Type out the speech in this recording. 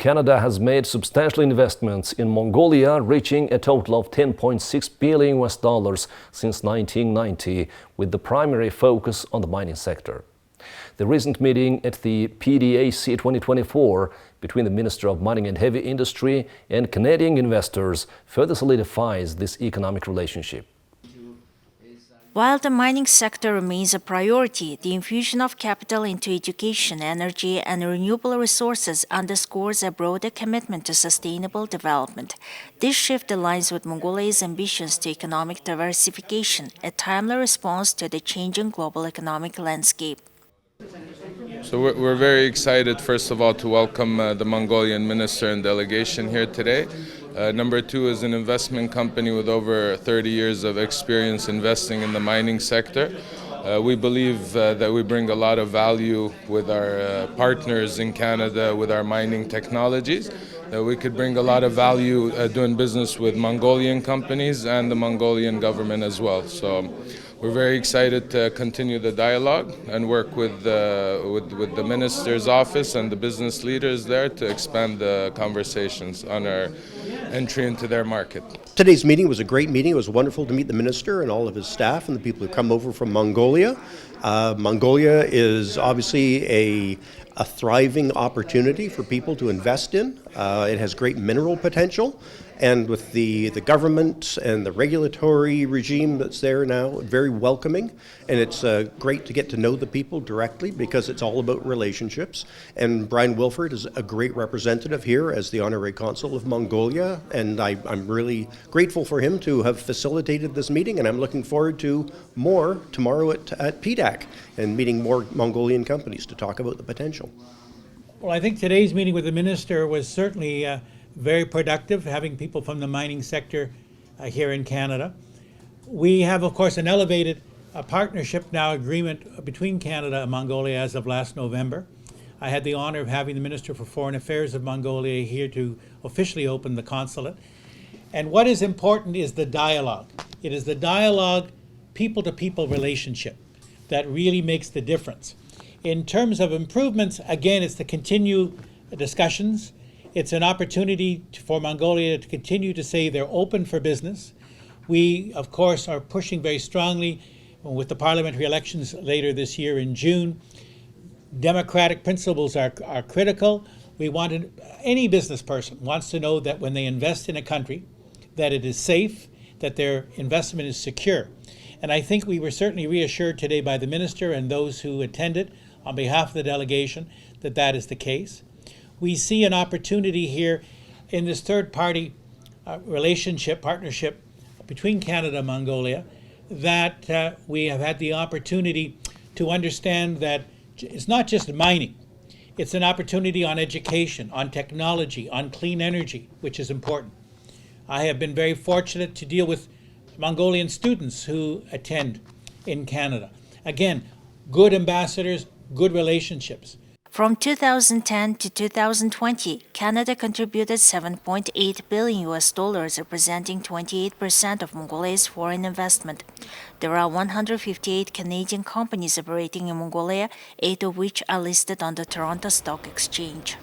Canada has made substantial investments in Mongolia, reaching a total of $10.6 billion since 1990, with the primary focus on the mining sector. The recent meeting at the PDAC 2024 between the Minister of Mining and Heavy Industry and Canadian investors further solidifies this economic relationship. While the mining sector remains a priority, the infusion of capital into education, energy, and renewable resources underscores a broader commitment to sustainable development. This shift aligns with Mongolia's ambitions to economic diversification, a timely response to the changing global economic landscape. So we're very excited, first of all, to welcome the Mongolian minister and delegation here today. Number two is an investment company with over 30 years of experience investing in the mining sector. We believe that we bring a lot of value with our partners in Canada with our mining technologies. We could bring a lot of value doing business with Mongolian companies and the Mongolian government as well. So we're very excited to continue the dialogue and work with the minister's office and the business leaders there to expand the conversations on our entry into their market. Today's meeting was a great meeting. It was wonderful to meet the minister and all of his staff and the people who come over from Mongolia. Mongolia is obviously a thriving opportunity for people to invest in. It has great mineral potential, and with the government and the regulatory regime that's there now, very welcoming, and it's great to get to know the people directly because it's all about relationships. And Brian Wilford is a great representative here as the Honorary Consul of Mongolia, and I'm really grateful for him to have facilitated this meeting, and I'm looking forward to more tomorrow at PDAC and meeting more Mongolian companies to talk about the potential. Well, I think today's meeting with the minister was certainly very productive, having people from the mining sector here in Canada. We have, of course, an elevated partnership now agreement between Canada and Mongolia as of last November. I had the honor of having the Minister for Foreign Affairs of Mongolia here to officially open the consulate. And what is important is the dialogue. It is the dialogue, people-to-people relationship that really makes the difference. In terms of improvements, again, it's to continue discussions. It's an opportunity for Mongolia to continue to say they're open for business. We, of course, are pushing very strongly with the parliamentary elections later this year in June. Democratic principles are critical. Any business person wants to know that when they invest in a country, that it is safe, that their investment is secure. And I think we were certainly reassured today by the minister and those who attended on behalf of the delegation that that is the case. We see an opportunity here in this third-party partnership between Canada and Mongolia that we have had the opportunity to understand that it's not just mining. It's an opportunity on education, on technology, on clean energy, which is important. I have been very fortunate to deal with Mongolian students who attend in Canada. Again, good ambassadors, good relationships. From 2010 to 2020, Canada contributed $7.8 billion, representing 28% of Mongolia's foreign investment. There are 158 Canadian companies operating in Mongolia, 8 of which are listed on the Toronto Stock Exchange.